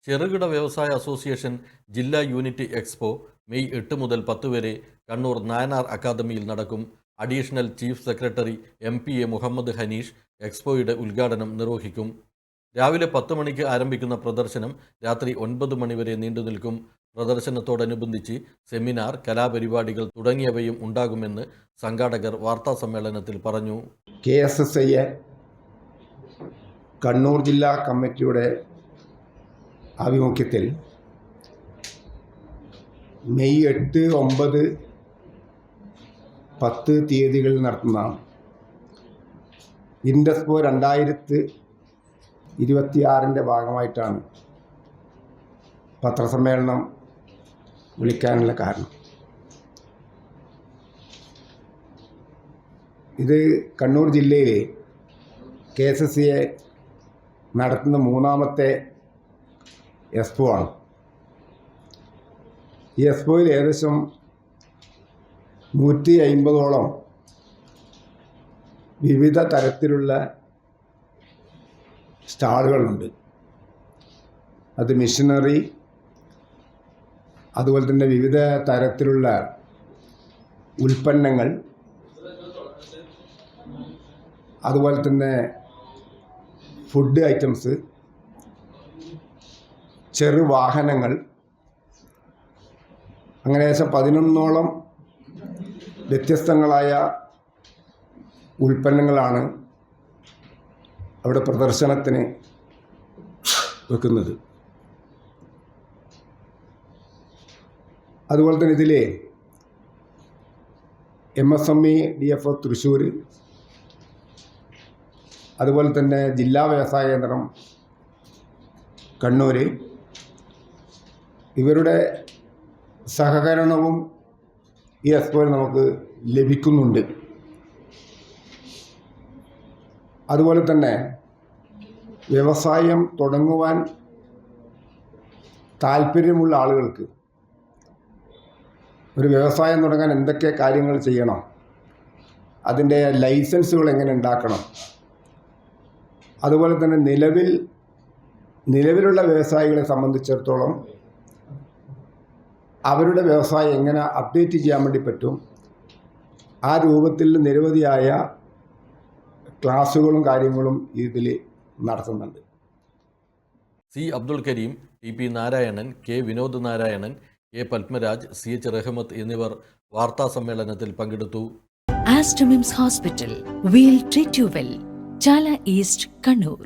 ചെറുകിട വ്യവസായ അസോസിയേഷൻ ജില്ലാ യൂണിറ്റ് എക്സ്പോ മെയ് 8 മുതൽ 10 വരെ കണ്ണൂർ നായനാർ അക്കാദമിയിൽ നടക്കും. Additional chief secretary MPA Muhammad Hanish എക്സ്പോയുടെ ഉദ്ഘാടനം നിർവഹിക്കും. രാവിലെ 10 മണിക്ക് ആരംഭിക്കുന്ന പ്രദർശനം രാത്രി 9 മണി വരെ നീണ്ടുനിൽക്കും. പ്രദർശനത്തോടനുബന്ധിച്ച് സെമിനാർ, കലാപരിപാടികൾ തുടങ്ങിയവയും ഉണ്ടാകുമെന്ന് സംഘാടകർ വാർത്താസമ്മേളനത്തിൽ പറഞ്ഞു. KSSI കണ്ണൂർ ജില്ലാ കമ്മിറ്റിയുടെ ആഭിമുഖ്യത്തിൽ മെയ് 8, 9, 10 തീയതികളിൽ നടത്തുന്ന ഇൻഡെക്സ്പോ 2026 ഭാഗമായിട്ടാണ് പത്രസമ്മേളനം വിളിക്കാനുള്ള കാരണം. ഇത് കണ്ണൂർ ജില്ലയിലെ KSSI നടത്തുന്ന 3ാമത്തെ എക്സ്പോ ആണ്. ഈ എക്സ്പോയിൽ ഏകദേശം 150ഓളം വിവിധ തരത്തിലുള്ള സ്റ്റാളുകളുണ്ട്. അത് മിഷനറി, അതുപോലെ തന്നെ വിവിധ തരത്തിലുള്ള ഉൽപ്പന്നങ്ങൾ, അതുപോലെ തന്നെ ഫുഡ് ഐറ്റംസ്, ചെറുവാഹനങ്ങൾ, അങ്ങനെ ഏകദേശം 11ഓളം വ്യത്യസ്തങ്ങളായ ഉൽപ്പന്നങ്ങളാണ് അവിടെ പ്രദർശനത്തിന് വെക്കുന്നത്. അതുപോലെ തന്നെ ഇതിൽ MSME DFO തൃശ്ശൂർ, അതുപോലെ തന്നെ ജില്ലാ വ്യവസായ കേന്ദ്രം കണ്ണൂർ, ഇവരുടെ സഹകരണവും ഈ എക്സ്പോയിൽ നമുക്ക് ലഭിക്കുന്നുണ്ട്. അതുപോലെ തന്നെ വ്യവസായം തുടങ്ങുവാൻ താല്പര്യമുള്ള ആളുകൾക്ക് ഒരു വ്യവസായം തുടങ്ങാൻ എന്തൊക്കെ കാര്യങ്ങൾ ചെയ്യണം, അതിൻ്റെ ലൈസൻസുകൾ എങ്ങനെ ഉണ്ടാക്കണം, അതുപോലെ തന്നെ നിലവിലുള്ള വ്യവസായികളെ സംബന്ധിച്ചിടത്തോളം അവരുടെ വ്യവസായം എങ്ങനെ അപ്ഡേറ്റ് ചെയ്യാൻ വേണ്ടി പറ്റും, ആ രൂപത്തിൽ നിരവധിയായ ക്ലാസ്സുകളും കാര്യങ്ങളും ഇതിൽ നടത്തുന്നുണ്ട്. C. Abdul Kareem, TP Narayanan, K. Vinod Narayanan, A. Padmaraj, CH റഹ്മത്ത് എന്നിവർ വാർത്താസമ്മേളനത്തിൽ പങ്കെടുത്തു. Aster MIMS Hospital, we'll treat you well. Chala East, Kannur.